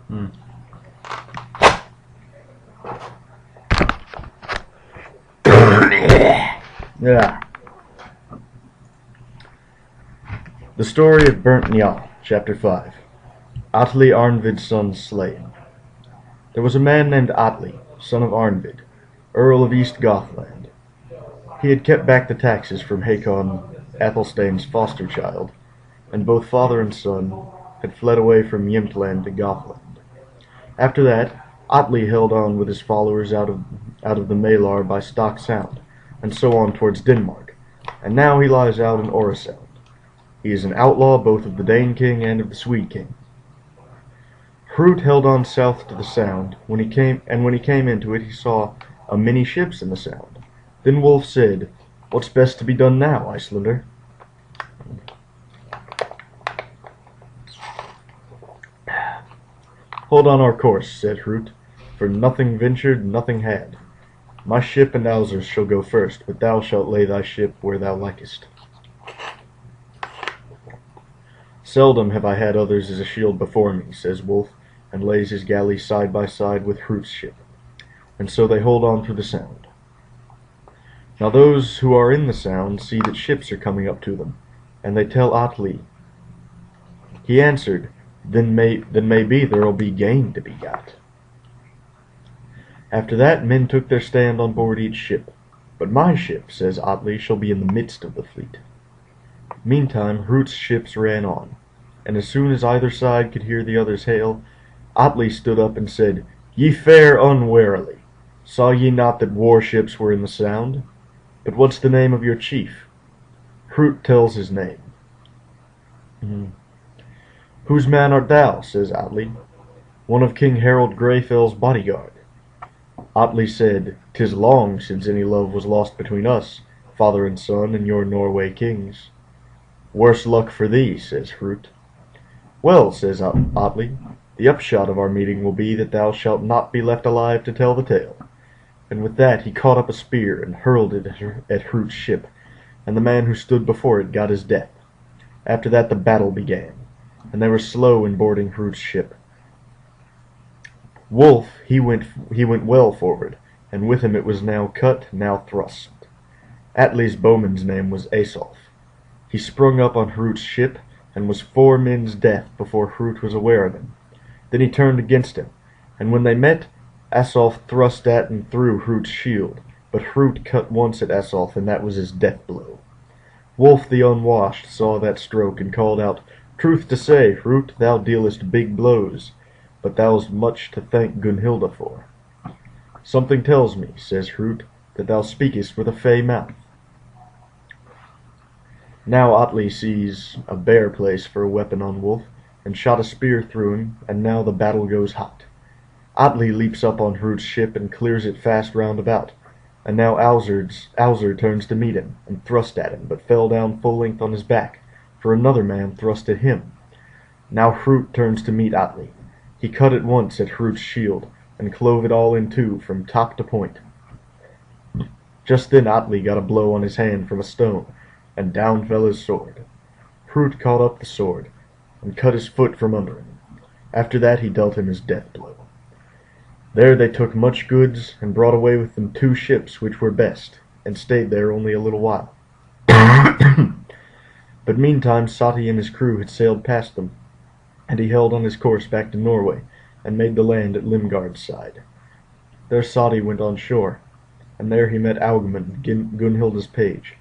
Hmm. Yeah. The Story of Burnt Njal, Chapter 5. Atli Arnvidson's Slaying. There was a man named Atli, son of Arnvid, Earl of East Gothland. He had kept back the taxes from Hakon, Athelstane's foster child, and both father and son had fled away from Jemtland to Gothland. After that, Atli held on with his followers out of the Malar by Stock Sound, and so on towards Denmark, and now he lies out in Oresund. He is an outlaw both of the Dane king and of the Swede king. Hrut held on south to the Sound. When he came into it, he saw a many ships in the Sound. Then Wolf said, "What's best to be done now, Icelander?" "Hold on our course," said Hrut, "for nothing ventured, nothing had. My ship and Alzer's shall go first, but thou shalt lay thy ship where thou likest." "Seldom have I had others as a shield before me," says Wolf, and lays his galley side by side with Hrut's ship. And so they hold on through the Sound. Now those who are in the Sound see that ships are coming up to them, and they tell Atli. He answered, then maybe there'll be gain to be got." After that, men took their stand on board each ship. "But my ship," says Atli, "shall be in the midst of the fleet." Meantime Hrut's ships ran on, and as soon as either side could hear the other's hail, Atli stood up and said, "Ye fare unwarily. Saw ye not that warships were in the Sound? But what's the name of your chief?" Hrut tells his name. "Whose man art thou?" says Atli. "One of King Harold Greyfell's bodyguard." Atli said, "'Tis long since any love was lost between us, father and son, and your Norway kings." "Worse luck for thee," says Hrut. "Well," says Atli, "the upshot of our meeting will be that thou shalt not be left alive to tell the tale." And with that he caught up a spear and hurled it at Hrut's ship, and the man who stood before it got his death. After that the battle began, and they were slow in boarding Hrut's ship. Wolf, he went well forward, and with him it was now cut, now thrust. Atli's bowman's name was Asolf. He sprung up on Hrut's ship, and was 4 men's death before Hrut was aware of him. Then he turned against him, and when they met, Asolf thrust at and through Hrut's shield, but Hrut cut once at Asolf, and that was his death blow. Wolf the Unwashed saw that stroke, and called out, "Truth to say, Hrut, thou dealest big blows, but thou'st much to thank Gunhilda for." "Something tells me," says Hrut, "that thou speakest with a fey mouth." Now Atli sees a bare place for a weapon on Wolf, and shot a spear through him, and now the battle goes hot. Atli leaps up on Hrut's ship and clears it fast round about, and now Alzer turns to meet him, and thrust at him, but fell down full length on his back, for another man thrust at him. Now Hrut turns to meet Atli. He cut at once at Hrut's shield, and clove it all in two from top to point. Just then Atli got a blow on his hand from a stone, and down fell his sword. Hrut caught up the sword, and cut his foot from under him. After that he dealt him his death blow. There they took much goods, and brought away with them 2 ships which were best, and stayed there only a little while. But meantime Sati and his crew had sailed past them, and he held on his course back to Norway, and made the land at Limgard's side. There Sati went on shore, and there he met Augmund, Gunhilda's page.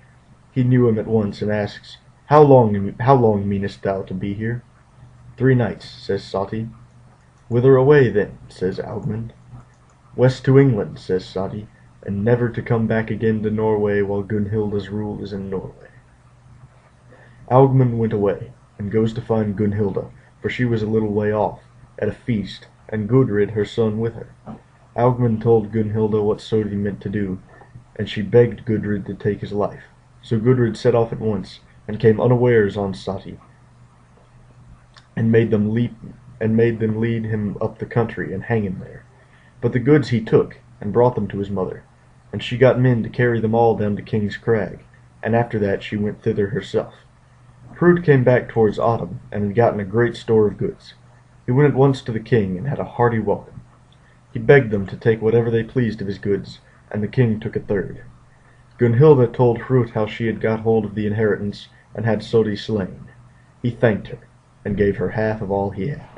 He knew him at once, and asks, How long meanest thou to be here?" "3 nights," says Sati. "Whither away, then?" says Augmund. "West to England," says Sati, "and never to come back again to Norway while Gunhilda's rule is in Norway." Augmund went away, and goes to find Gunhilda, for she was a little way off, at a feast, and Gudrid her son with her. Augmund told Gunhilda what Soti meant to do, and she begged Gudrid to take his life. So Gudrid set off at once, and came unawares on Sati, and made them lead him up the country, and hang him there. But the goods he took, and brought them to his mother, and she got men to carry them all down to King's Crag, and after that she went thither herself. Hrut came back towards autumn, and had gotten a great store of goods. He went at once to the king and had a hearty welcome. He begged them to take whatever they pleased of his goods, and the king took a third. Gunhilda told Hrut how she had got hold of the inheritance and had Sodi slain. He thanked her, and gave her half of all he had.